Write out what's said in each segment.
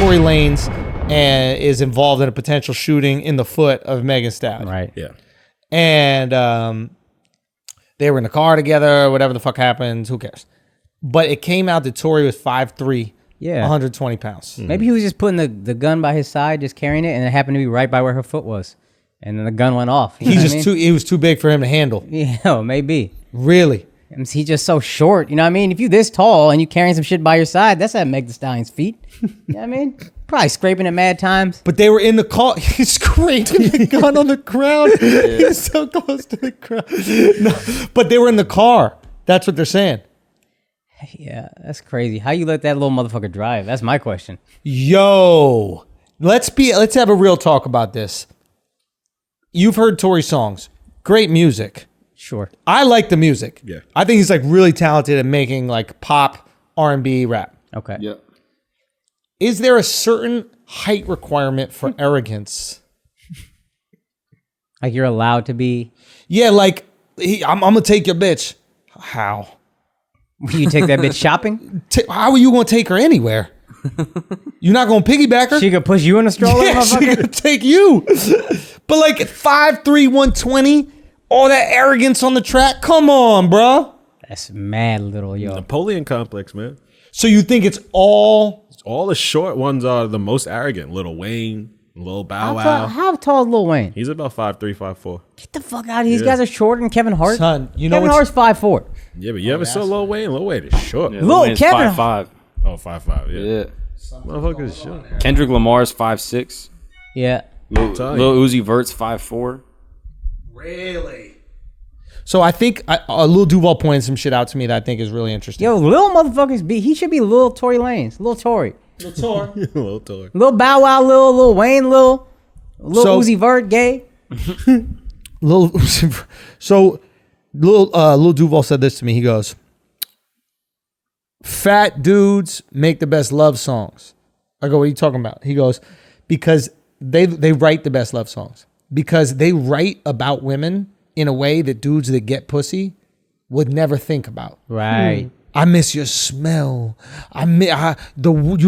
Tory Lanez and is involved in a potential shooting in the foot of Megan Thee Stallion. Right. Yeah. And they were in the car together, whatever the fuck happens, who cares? But it came out that Tory was 5'3", 120 pounds. Maybe he was just putting the gun by his side, just carrying it, and it happened to be right by where her foot was. And then the gun went off. He was too big for him to handle. Yeah, maybe. Really? He's just so short. You know what I mean? If you this tall and you carrying some shit by your side, that's at Meg Thee Stallion's feet. You know what I mean? Probably scraping at mad times. But they were in the car. He's scraping the gun on the ground. He's so close to the ground. No, but they were in the car. That's what they're saying. Yeah, that's crazy. How you let that little motherfucker drive? That's my question. Yo, let's have a real talk about this. You've heard Tory's songs. Great music. Sure. I like the music. Yeah. I think he's like really talented at making like pop, R&B, rap. Okay. Yeah. Is there a certain height requirement for arrogance? Like you're allowed to be. Yeah, like I'm gonna take your bitch. How? Will you take that bitch shopping? How are you gonna take her anywhere? You're not gonna piggyback her? She could push you in a stroller, Yeah, she motherfucker? gonna take you. But like 5'3", 120, all that arrogance on the track. Come on, bro. That's mad little, yo. Napoleon complex, man. So you think it's all? All the short ones are the most arrogant. Lil Wayne, Lil Bow Wow. How tall is Lil Wayne? He's about 5'3", 5'4". Get the fuck out of here. These guys are shorter than Kevin Hart. Son, you know Kevin Hart's 5'4". Yeah, but you ever saw Lil Wayne? Lil Wayne is short. Yeah, Lil Wayne's Kevin- 5'5". Oh, 5'5", yeah. Yeah. Motherfucker is short. Kendrick Lamar's 5'6". Yeah. Lil telling you. Uzi Vert's 5'4". Really? So I think Lil Duval pointed some shit out to me that I think is really interesting. Yo, Lil motherfuckers he should be Lil Tory Lanez. Lil Tory. Lil Tor. Lil Tory. Lil Bow Wow, Lil Wayne, Lil So- Uzi Vert, gay. Lil Duval said this to me. He goes, "Fat dudes make the best love songs." I go, "What are you talking about?" He goes, "Because they write the best love songs because they write about women in a way that dudes that get pussy would never think about." Right. I miss your smell. You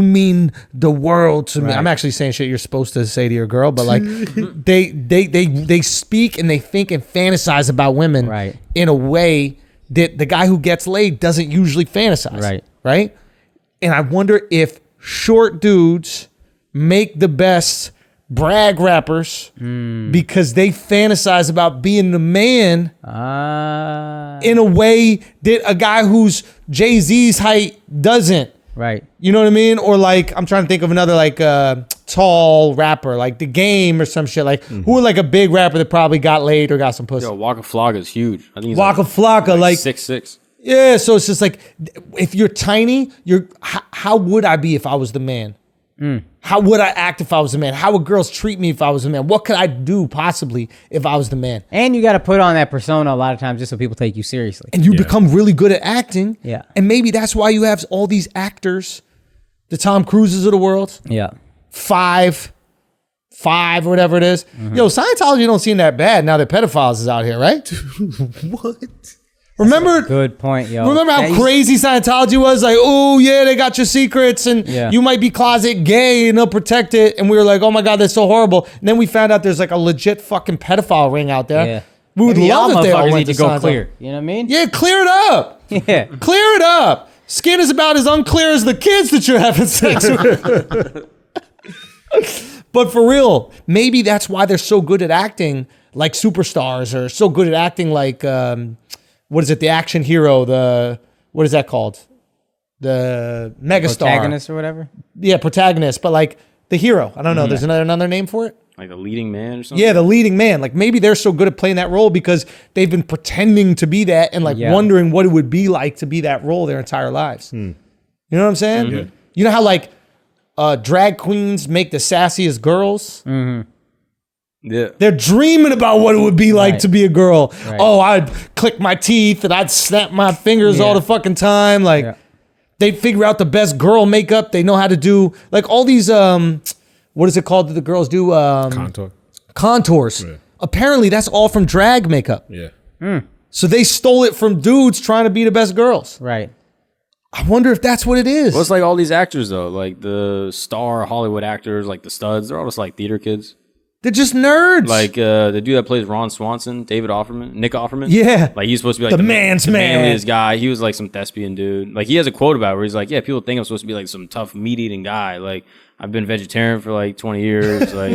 mean the world to me. Right. I'm actually saying shit you're supposed to say to your girl, but like they speak and they think and fantasize about women Right. in a way that the guy who gets laid doesn't usually fantasize. Right. Right? And I wonder if short dudes make the best brag rappers because they fantasize about being the man in a way that a guy who's Jay-Z's height doesn't. Right. You know what I mean? Or like, I'm trying to think of another like tall rapper, like The Game or some shit. Like who like a big rapper that probably got laid or got some pussy. Yo, Waka Flocka is huge. I think he's Waka Flocka, like 6'6". yeah. So it's just like, if you're tiny, how would I be if I was the man? How would I act if I was the man? How would girls treat me if I was the man? What could I do possibly if I was the man? And you got to put on that persona a lot of times just so people take you seriously. And you become really good at acting. Yeah. And maybe that's why you have all these actors, the Tom Cruises of the world, Yeah. five, or whatever it is. Yo, Scientology don't seem that bad now that pedophiles is out here, right? What? Remember? Good point, yo. Remember how crazy Scientology was? Like, oh yeah, they got your secrets, and you might be closet gay, and they'll protect it. And we were like, oh my god, that's so horrible. And then we found out there's like a legit fucking pedophile ring out there. Yeah. We would Maybe love y'all if they all motherfuckers went need to to go Scientology. clear. You know what I mean? Yeah, clear it up. Yeah. Clear it up. Skin is about as unclear as the kids that you're having sex with. But for real, maybe that's why they're so good at acting like superstars, or so good at acting like what is it? The action hero. What is that called? The megastar. Protagonist or whatever? Yeah, protagonist. But like the hero. I don't know. There's another name for it. Like the leading man or something? Yeah, the leading man. Like maybe they're so good at playing that role because they've been pretending to be that and like wondering what it would be like to be that role their entire lives. You know what I'm saying? Mm-hmm. You know how like drag queens make the sassiest girls? Yeah. They're dreaming about what it would be like Right. to be a girl. Right. Oh, I'd click my teeth and I'd snap my fingers all the fucking time. Like they figure out the best girl makeup. They know how to do like all these what is it called that the girls do? Contours. Yeah. Apparently that's all from drag makeup. Yeah. So they stole it from dudes trying to be the best girls. Right. I wonder if that's what it is. Well, it's like all these actors though, like the star Hollywood actors, like the studs. They're all just like theater kids. They're just nerds. Like the dude that plays Ron Swanson, Nick Offerman. Yeah. Like he's supposed to be like The man's man. manliest guy. He was like some thespian dude. Like he has a quote about it where he's like, yeah, people think I'm supposed to be like some tough meat eating guy. Like I've been vegetarian for like 20 years. Like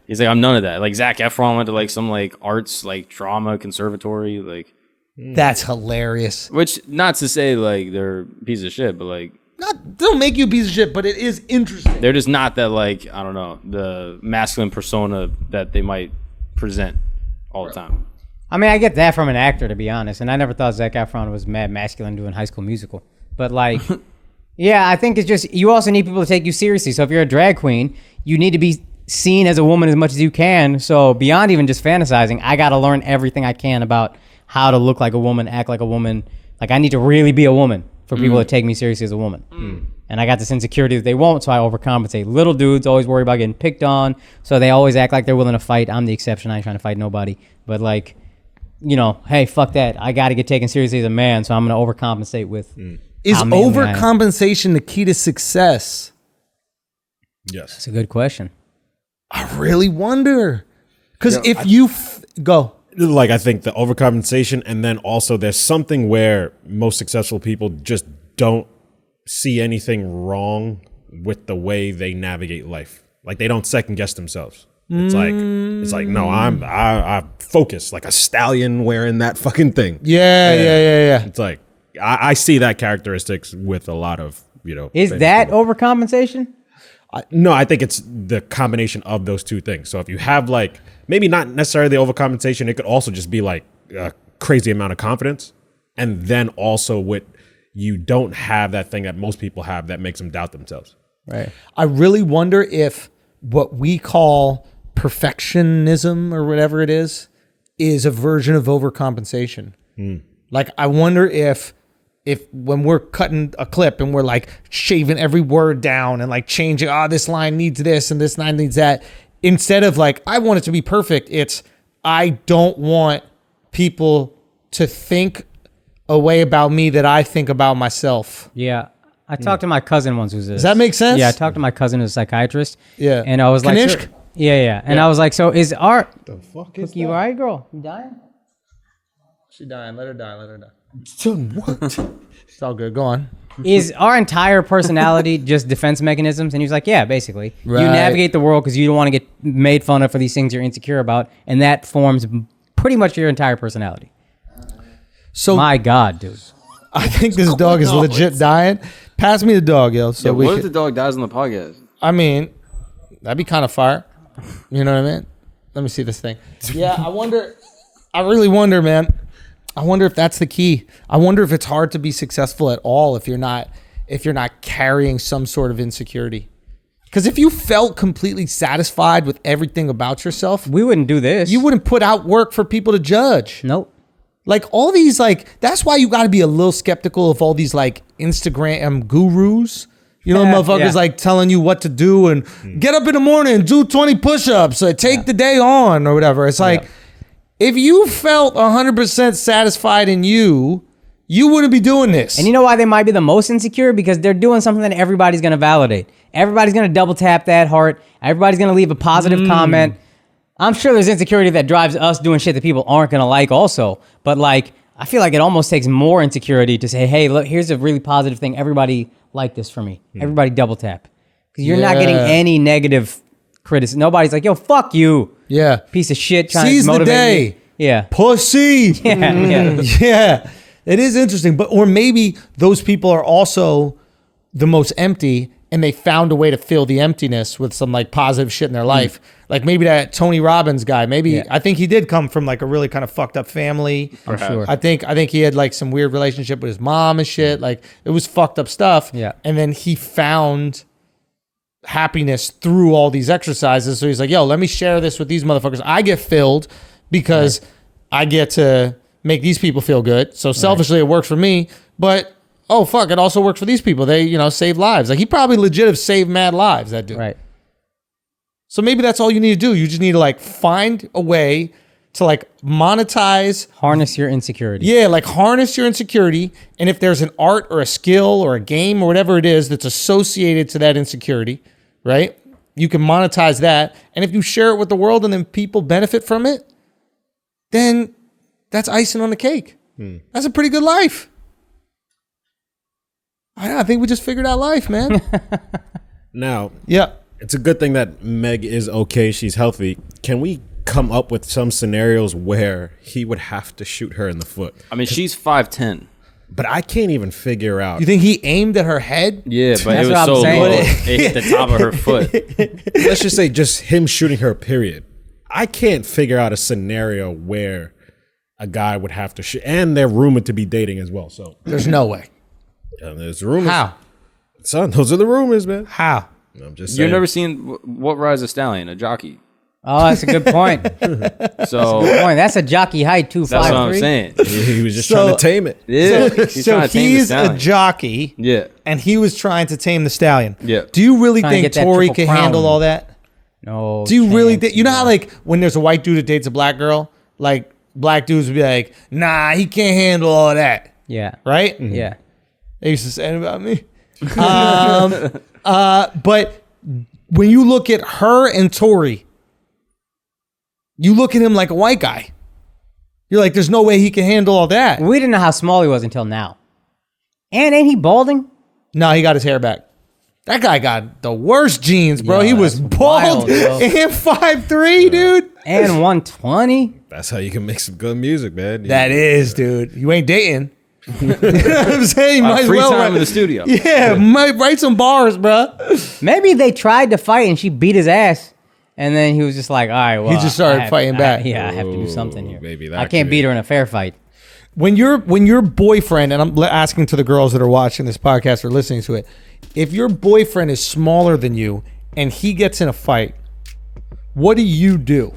he's like, I'm none of that. Like Zac Efron went to like some like arts like drama conservatory. Like that's hilarious. which not to say like they're a piece of shit, but like They'll make you a piece of shit, but it is interesting. they're just not that like I don't know the masculine persona that they might present all the time. I mean, I get that from an actor, to be honest. And I never thought Zac Efron was mad masculine doing High School Musical. But like, yeah, I think it's just, you also need people to take you seriously. So if you're a drag queen, you need to be seen as a woman as much as you can. So beyond even just fantasizing, I got to learn everything I can about how to look like a woman, act like a woman. Like I need to really be a woman for people to take me seriously as a woman. And I got this insecurity that they won't, so I overcompensate. Little dudes always worry about getting picked on, so they always act like they're willing to fight. I'm the exception. I ain't trying to fight nobody. But like, you know, hey, fuck that. I got to get taken seriously as a man, so I'm going to overcompensate with Is how manly I am. overcompensation the key to success? Yes. That's a good question. I really wonder. Because if you go. Like I think the overcompensation, and then also there's something where most successful people just don't see anything wrong with the way they navigate life. Like they don't second guess themselves. It's like no, I focus like a stallion wearing that fucking thing. Yeah. It's like I see that characteristics with a lot of Is that overcompensation? No, I think it's the combination of those two things. So if you have like, maybe not necessarily the overcompensation, it could also just be like a crazy amount of confidence. And then also with you don't have that thing that most people have that makes them doubt themselves. Right. I really wonder if what we call perfectionism or whatever it is a version of overcompensation. Like I wonder if when we're cutting a clip and we're like shaving every word down and like changing, this line needs this and this line needs that, instead of like, I want it to be perfect, it's, I don't want people to think a way about me that I think about myself. Yeah. I talked to my cousin once who's this. Does that make sense? Yeah, I talked to my cousin who's a psychiatrist. Yeah. And I was like, Kanishk? so, yeah. And I was like, so is art... The fuck is You all right, girl? You dying? She's dying. Let her die. what? It's all good. Go on. Is our entire personality just defense mechanisms? And he was like, yeah, basically. Right. You navigate the world because you don't want to get made fun of for these things you're insecure about. And that forms pretty much your entire personality. So My God, dude. I think this dog is legit dying. Pass me the dog, yo. So we what if could, the dog dies on the podcast? I mean, that'd be kind of fire. You know what I mean? Let me see this thing. Yeah, I really wonder, man. I wonder if that's the key. I wonder if it's hard to be successful at all if you're not carrying some sort of insecurity. Because if you felt completely satisfied with everything about yourself, We wouldn't do this. you wouldn't put out work for people to judge. Nope. Like all these, like, that's why you got to be a little skeptical of all these like Instagram gurus. You know, motherfuckers Yeah. like telling you what to do and get up in the morning and do 20 push-ups, take the day on or whatever. It's like, if you felt 100% satisfied in you, you wouldn't be doing this. And you know why they might be the most insecure? Because they're doing something that everybody's going to validate. Everybody's going to double tap that heart. Everybody's going to leave a positive comment. I'm sure there's insecurity that drives us doing shit that people aren't going to like also. But like, I feel like it almost takes more insecurity to say, hey, look, here's a really positive thing. Everybody like this for me. Everybody double tap. Because you're not getting any negative criticism. Nobody's like, yo, fuck you. Yeah. Piece of shit trying Seize to the motivate day. me. Yeah. Pussy. Yeah. Yeah. It is interesting. Or maybe those people are also the most empty and they found a way to fill the emptiness with some like positive shit in their life. Like maybe that Tony Robbins guy, I think he did come from like a really kind of fucked up family. For sure. I think he had like some weird relationship with his mom and shit. Like it was fucked up stuff. Yeah. And then he found happiness through all these exercises. So he's like, yo, let me share this with these motherfuckers. I get filled because I get to make these people feel good. So selfishly it works for me, but oh fuck, it also works for these people. They, save lives. Like he probably legit have saved mad lives, that dude. Right. So maybe that's all you need to do. You just need to like find a way to like monetize. Harness your insecurity. Yeah, like harness your insecurity. And if there's an art or a skill or a game or whatever it is that's associated to that insecurity, right? You can monetize that. And if you share it with the world and then people benefit from it, then that's icing on the cake. That's a pretty good life. I think we just figured out life, man. Now, Yeah. it's a good thing that Meg is okay. She's healthy. Can we come up with some scenarios where he would have to shoot her in the foot? I mean, she's 5'10". But I can't even figure out. You think he aimed at her head? Yeah, but That's it was what I'm so saying. low, it hit the top of her foot. Let's just say just him shooting her, period. I can't figure out a scenario where a guy would have to shoot. And they're rumored to be dating as well. So There's no way. there's rumors. How? Son, those are the rumors, man. How? I'm just saying. You've never seen What Rides a Stallion, a jockey. Oh, that's a good point. So That's a jockey height, 2'5". that's what I'm saying. He was just trying to tame it. Yeah, So trying to tame the he's a stallion. jockey. Yeah. And he was trying to tame the stallion. Yeah. Do you really Trying to think get that Tori Triple can Crown. handle all that? No. Do you really chance, think? You know how no. like when there's a white dude that dates a black girl, like black dudes would be like, nah, he can't handle all that, Yeah. right? Yeah. They used to say it about me. But when you look at her and Tori, you look at him like a white guy. You're like, there's no way he can handle all that. We didn't know how small he was until now. And ain't he balding? No, he got his hair back. That guy got the worst genes, bro. Yo, he was that's bald wild, bro. and 5'3", dude. And 120? That's how you can make some good music, man. That is, dude. You ain't dating. You know what I'm saying? You might as Free well time write- in the studio. Yeah, might write some bars, bro. Maybe they tried to fight and she beat his ass. And then he was just like, all right, well. He just started I have- fighting back. I have to do something here. maybe that I can't could beat be- her in a fair fight. When your boyfriend, and I'm asking to the girls that are watching this podcast or listening to it, if your boyfriend is smaller than you and he gets in a fight, what do you do?